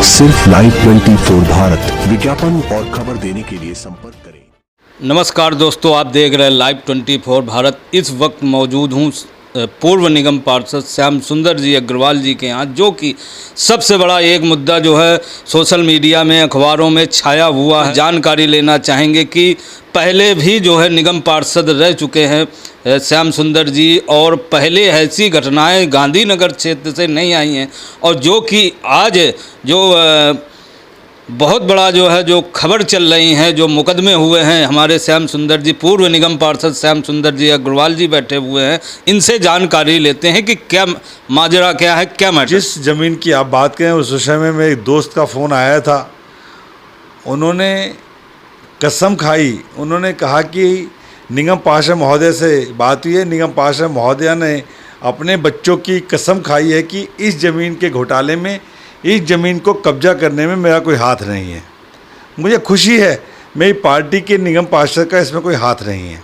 सिर्फ लाइव 24 भारत विज्ञापन और खबर देने के लिए संपर्क करें। नमस्कार दोस्तों, आप देख रहे हैं लाइव 24 भारत। इस वक्त मौजूद हूँ पूर्व निगम पार्षद श्याम सुंदर जी अग्रवाल जी के यहाँ, जो कि सबसे बड़ा एक मुद्दा जो है सोशल मीडिया में, अखबारों में छाया हुआ है। जानकारी लेना चाहेंगे कि पहले भी जो है निगम पार्षद रह चुके हैं श्याम सुंदर जी, और पहले ऐसी घटनाएं गांधीनगर क्षेत्र से नहीं आई हैं, और जो कि आज जो बहुत बड़ा जो है जो खबर चल रही हैं, जो मुकदमे हुए हैं, हमारे श्याम सुंदर जी, पूर्व निगम पार्षद श्याम सुंदर जी अग्रवाल जी बैठे हुए हैं। इनसे जानकारी लेते हैं कि क्या माजरा क्या है, क्या मैटर। जिस ज़मीन की आप बात करें उस विषय में मेरे एक दोस्त का फ़ोन आया था। उन्होंने कसम खाई, उन्होंने कहा कि निगम पार्षद महोदय से बात हुई है, निगम पार्षद महोदया ने अपने बच्चों की कसम खाई है कि इस ज़मीन के घोटाले में, इस ज़मीन को कब्जा करने में मेरा कोई हाथ नहीं है। मुझे खुशी है मेरी पार्टी के निगम पार्षद का इसमें कोई हाथ नहीं है,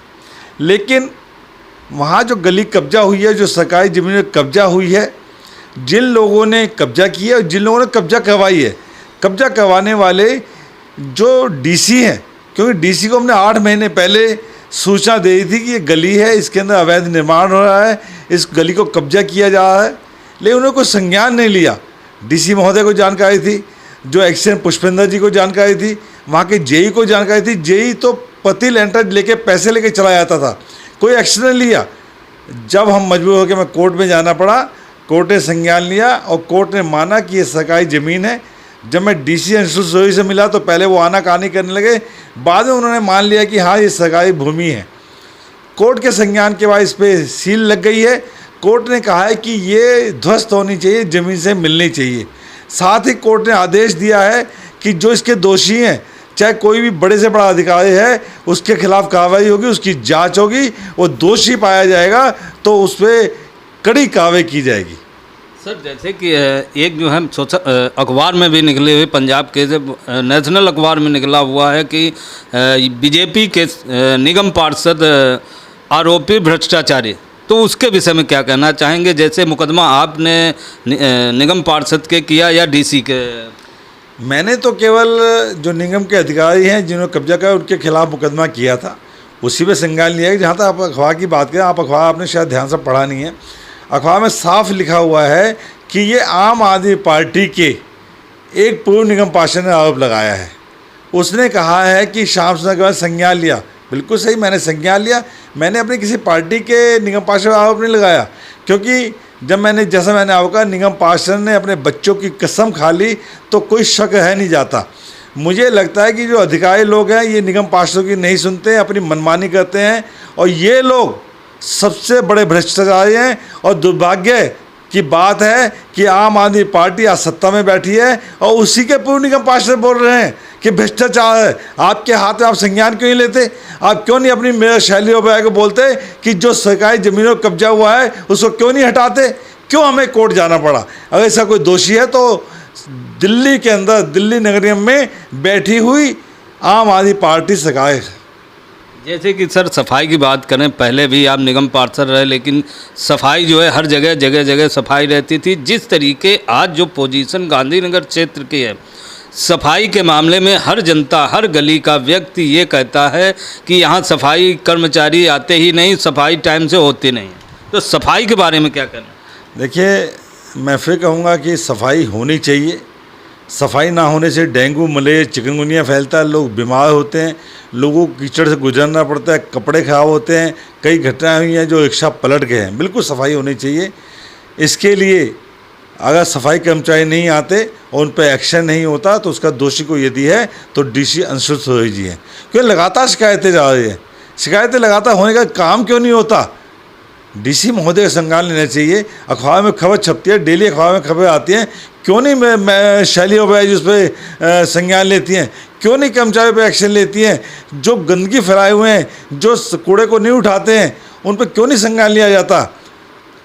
लेकिन वहाँ जो गली कब्जा हुई है, जो सरकारी ज़मीन में कब्जा हुई है, जिन लोगों ने कब्जा किया और जिन लोगों ने कब्जा करवाई है, कब्जा करवाने वाले जो डीसी हैं, क्योंकि डीसी को हमने 8 महीने पहले सूचना दे दी थी कि ये गली है, इसके अंदर अवैध निर्माण हो रहा है, इस गली को कब्जा किया जा रहा है, लेकिन उन्होंने कोई संज्ञान नहीं लिया। डीसी महोदय को जानकारी थी, जो एक्शन पुष्पेंद्र जी को जानकारी थी, वहाँ के जेई को जानकारी थी। जेई तो पति लेंटर लेके पैसे लेके चला जाता था, कोई एक्शन नहीं लिया। जब हम मजबूर होकर मैं कोर्ट में जाना पड़ा, कोर्ट ने संज्ञान लिया और कोर्ट ने माना कि ये सरकारी ज़मीन है। जब मैं डीसी अंशुल से मिला तो पहले वो आनाकानी करने लगे, बाद में उन्होंने मान लिया कि हाँ ये सरकारी भूमि है। कोर्ट के संज्ञान के बाद इस पर सील लग गई है। कोर्ट ने कहा है कि ये ध्वस्त होनी चाहिए, ज़मीन से मिलनी चाहिए। साथ ही कोर्ट ने आदेश दिया है कि जो इसके दोषी हैं, चाहे कोई भी बड़े से बड़ा अधिकारी है, उसके खिलाफ कार्रवाई होगी, उसकी जांच होगी, वो दोषी पाया जाएगा तो उस पर कड़ी कार्रवाई की जाएगी। सर, जैसे कि एक जो है अखबार में भी निकले हुए, पंजाब के नेशनल अखबार में निकला हुआ है कि बीजेपी के निगम पार्षद आरोपी भ्रष्टाचारी, तो उसके विषय में क्या कहना चाहेंगे? जैसे मुकदमा आपने निगम पार्षद के किया या डीसी के? मैंने तो केवल जो निगम के अधिकारी हैं जिन्होंने कब्जा किया उनके खिलाफ मुकदमा किया था, उसी में संज्ञान लिया है। जहाँ तक आप अखबार की बात करें, आप अखबार आपने शायद ध्यान से पढ़ा नहीं है। अखबार में साफ लिखा हुआ है कि ये आम आदमी पार्टी के एक पूर्व निगम पार्षद ने आरोप लगाया है। उसने कहा है कि श्याम सुंदर के बाद संज्ञान लिया। बिल्कुल सही, मैंने संज्ञान लिया। मैंने अपनी किसी पार्टी के निगम पार्षद आरोप नहीं लगाया, क्योंकि जब मैंने आपको कहा निगम पार्षद ने अपने बच्चों की कसम खा ली तो कोई शक है नहीं जाता। मुझे लगता है कि जो अधिकारी लोग हैं ये निगम पार्षदों की नहीं सुनते हैं, अपनी मनमानी करते हैं, और ये लोग सबसे बड़े भ्रष्टाचारी हैं। और दुर्भाग्य की बात है कि आम आदमी पार्टी आज सत्ता में बैठी है और उसी के पूर्व निगम पार्षद बोल रहे हैं कि भ्रष्टाचार है। आपके हाथ में आप संज्ञान क्यों नहीं लेते? आप क्यों नहीं अपनी मेयर शैली ओबराय को बोलते कि जो सरकारी ज़मीनों पर कब्जा हुआ है उसको क्यों नहीं हटाते? क्यों हमें कोर्ट जाना पड़ा? अगर ऐसा कोई दोषी है तो दिल्ली के अंदर, दिल्ली नगर में बैठी हुई आम आदमी पार्टी सरकार है। जैसे कि सर सफाई की बात करें, पहले भी आप निगम पार्षद रहे, लेकिन सफाई जो है हर जगह जगह सफाई रहती थी। जिस तरीके आज जो पोजीशन गांधीनगर क्षेत्र की है सफाई के मामले में, हर जनता, हर गली का व्यक्ति ये कहता है कि यहाँ सफाई कर्मचारी आते ही नहीं, सफाई टाइम से होती नहीं। तो सफाई के बारे में क्या कहना? देखिए, मैं फिर कहूँगा कि सफाई होनी चाहिए। सफाई ना होने से डेंगू, मलेरिया, चिकनगुनिया फैलता है, लोग बीमार होते हैं, लोगों को कीचड़ से गुजरना पड़ता है, कपड़े खराब होते हैं। कई घटनाएं हुई हैं जो रिक्शा पलट गए हैं। बिल्कुल सफाई होनी चाहिए। इसके लिए अगर सफाई कर्मचारी नहीं आते और उन पर एक्शन नहीं होता तो उसका दोषी को यदि है तो डीसी अंशुल सोरेन जी हैं, क्योंकि लगातार शिकायतें जा रही हैं। शिकायतें लगातार होने का काम क्यों नहीं होता? डीसी महोदय का संज्ञान लेना चाहिए। अखबार में खबर छपती है, डेली अखबार में खबर आती हैं, क्यों नहीं मैं शैली ओबराय जिस पर संज्ञान लेती हैं? क्यों नहीं कर्मचारियों पर एक्शन लेती हैं? जो गंदगी फैलाए हुए हैं, जो कूड़े को नहीं उठाते हैं, उन पर क्यों नहीं संज्ञान लिया जाता?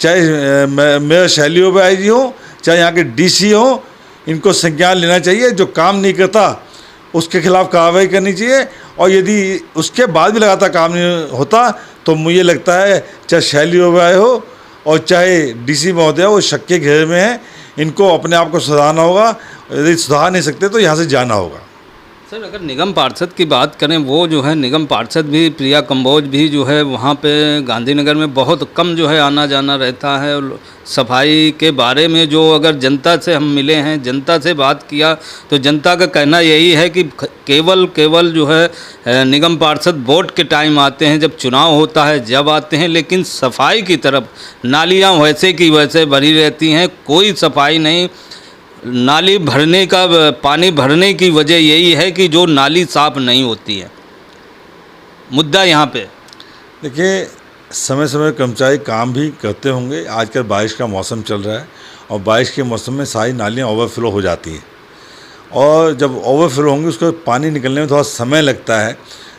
चाहे मेयर शैली ओबराय जी हो, चाहे यहाँ के डीसी हो, इनको संज्ञान लेना चाहिए। जो काम नहीं करता उसके खिलाफ कार्रवाई करनी चाहिए, और यदि उसके बाद भी लगातार काम नहीं होता तो मुझे लगता है चाहे शैली ओबराय हो और चाहे डीसी महोदय, वो शक के घेरे में हैं। इनको अपने आप को सुधारना होगा यदि सुधार नहीं सकते तो यहाँ से जाना होगा। सर अगर निगम पार्षद की बात करें, वो जो है निगम पार्षद भी प्रिया कंबोज भी जो है वहाँ पे गांधीनगर में बहुत कम जो है आना जाना रहता है। और सफाई के बारे में जो अगर जनता से हम मिले हैं, जनता से बात किया, तो जनता का कहना यही है कि केवल जो है निगम पार्षद वोट के टाइम आते हैं, जब चुनाव होता है जब आते हैं, लेकिन सफाई की तरफ नालियाँ वैसे की वैसे भरी रहती हैं, कोई सफाई नहीं। नाली भरने का पानी भरने की वजह यही है कि जो नाली साफ़ नहीं होती है। मुद्दा यहाँ पे देखिए, समय समय कर्मचारी काम भी करते होंगे। आजकल बारिश का मौसम चल रहा है और बारिश के मौसम में सारी नालियाँ ओवरफ्लो हो जाती हैं, और जब ओवरफ्लो होंगी उसको पानी निकलने में थोड़ा समय लगता है।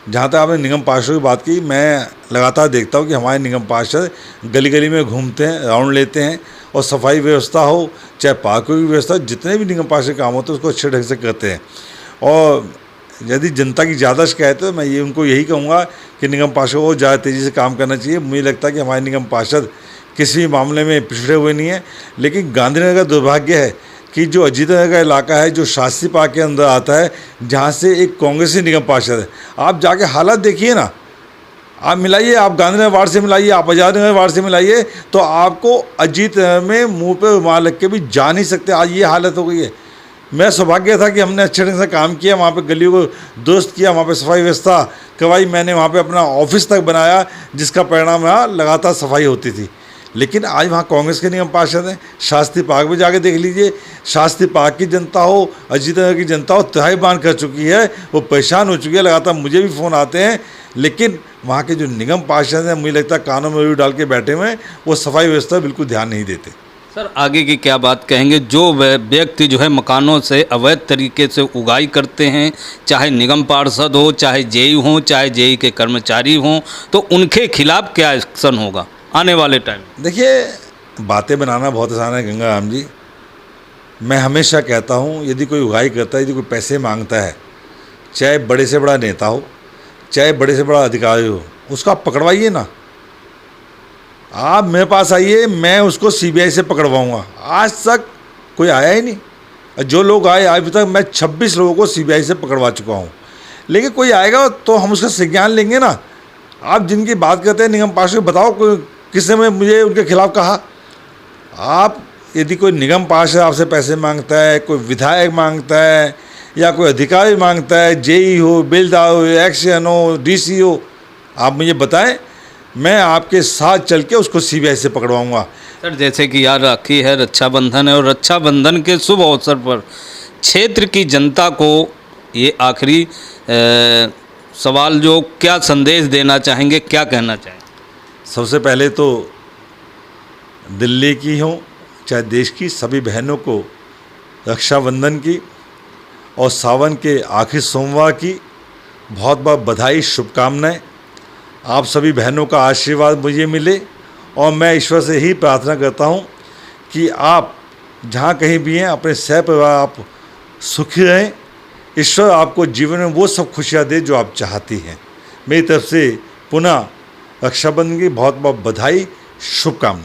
जहाँ तक आपने निगम पार्षद की बात की, मैं लगातार देखता हूँ कि हमारे निगम पार्षद गली गली में घूमते हैं, राउंड लेते हैं, और सफाई व्यवस्था हो चाहे पार्कों की व्यवस्था, जितने भी निगम पार्षद काम होते हैं उसको अच्छे ढंग से करते हैं। और यदि जनता की ज़्यादा शिकायत है तो मैं उनको यही कहूँगा कि निगम पार्षद को ज़्यादा तेज़ी से काम करना चाहिए। मुझे लगता है कि हमारे निगम पार्षद किसी भी मामले में पिछड़े हुए नहीं है। लेकिन गांधीनगर का दुर्भाग्य है कि जो अजीत नगर का इलाका है, जो शास्त्री पार्क के अंदर आता है, जहाँ से एक कांग्रेसी निगम पार्षद है, आप जाके हालात देखिए ना, आप मिलाइए, आप गांधीनगर वार्ड से मिलाइए, आप आज़ाद नगर वार्ड से मिलाइए, तो आपको अजीत नगर में मुंह पे रुमाल रख के भी जा नहीं सकते। आज ये हालत हो गई है। मैं सौभाग्य था कि हमने अच्छे ढंग से काम किया, वहाँ पे गलियों को दुरुस्त किया, वहाँ पे सफाई व्यवस्था करवाई, मैंने वहाँ पे अपना ऑफिस तक बनाया, जिसका परिणाम यहाँ लगातार सफाई होती थी। लेकिन आज वहाँ कांग्रेस के निगम पार्षद हैं। शास्त्री पार्क में जाके देख लीजिए, शास्त्री पार्क की जनता हो, अजीत नगर की जनता हो, तिहाई बांध कर चुकी है, वो परेशान हो चुकी है। लगातार मुझे भी फ़ोन आते हैं, लेकिन वहाँ के जो निगम पार्षद हैं, मुझे लगता है कानों में भी डाल के बैठे हुए हैं, वो सफाई व्यवस्था बिल्कुल ध्यान नहीं देते। सर आगे की क्या बात कहेंगे? जो व्यक्ति जो है मकानों से अवैध तरीके से उगाई करते हैं, चाहे निगम पार्षद हो, चाहे जेई हो, चाहे जेई के कर्मचारी हों, तो उनके खिलाफ क्या एक्शन होगा आने वाले टाइम? देखिए, बातें बनाना बहुत आसान है गंगा राम जी। मैं हमेशा कहता हूँ, यदि कोई उगाई करता है, यदि कोई पैसे मांगता है, चाहे बड़े से बड़ा नेता हो, चाहे बड़े से बड़ा अधिकारी हो, उसको आप पकड़वाइए ना। आप मेरे पास आइए, मैं उसको सीबीआई से पकड़वाऊँगा। आज तक कोई आया ही नहीं, और जो लोग आए अभी तक मैं 26 लोगों को सीबीआई से पकड़वा चुका हूँ। लेकिन कोई आएगा तो हम उसका संज्ञान लेंगे ना। आप जिनकी बात करते हैं निगम पार्षद, बताओ किसने मुझे उनके खिलाफ कहा? आप यदि कोई निगम पार्षद आपसे पैसे मांगता है, कोई विधायक मांगता है, या कोई अधिकारी मांगता है, जेई हो, बेलदार हो, एक्शन हो, डीसी हो, आप मुझे बताएं, मैं आपके साथ चल के उसको सीबीआई से पकड़वाऊंगा। सर जैसे कि यार राखी है, रक्षाबंधन है, और रक्षाबंधन के शुभ अवसर पर क्षेत्र की जनता को ये आखिरी सवाल, जो क्या संदेश देना चाहेंगे, क्या कहना चाहेंगे? सबसे पहले तो दिल्ली की हो चाहे देश की सभी बहनों को रक्षाबंधन की और सावन के आखिरी सोमवार की बहुत बहुत बधाई, शुभकामनाएं। आप सभी बहनों का आशीर्वाद मुझे मिले, और मैं ईश्वर से ही प्रार्थना करता हूं कि आप जहां कहीं भी हैं, अपने सह परिवार आप सुखी रहें। ईश्वर आपको जीवन में वो सब खुशियां दे जो आप चाहती हैं। मेरी तरफ से पुनः रक्षाबंधन की बहुत बहुत बधाई, शुभकामनाएं।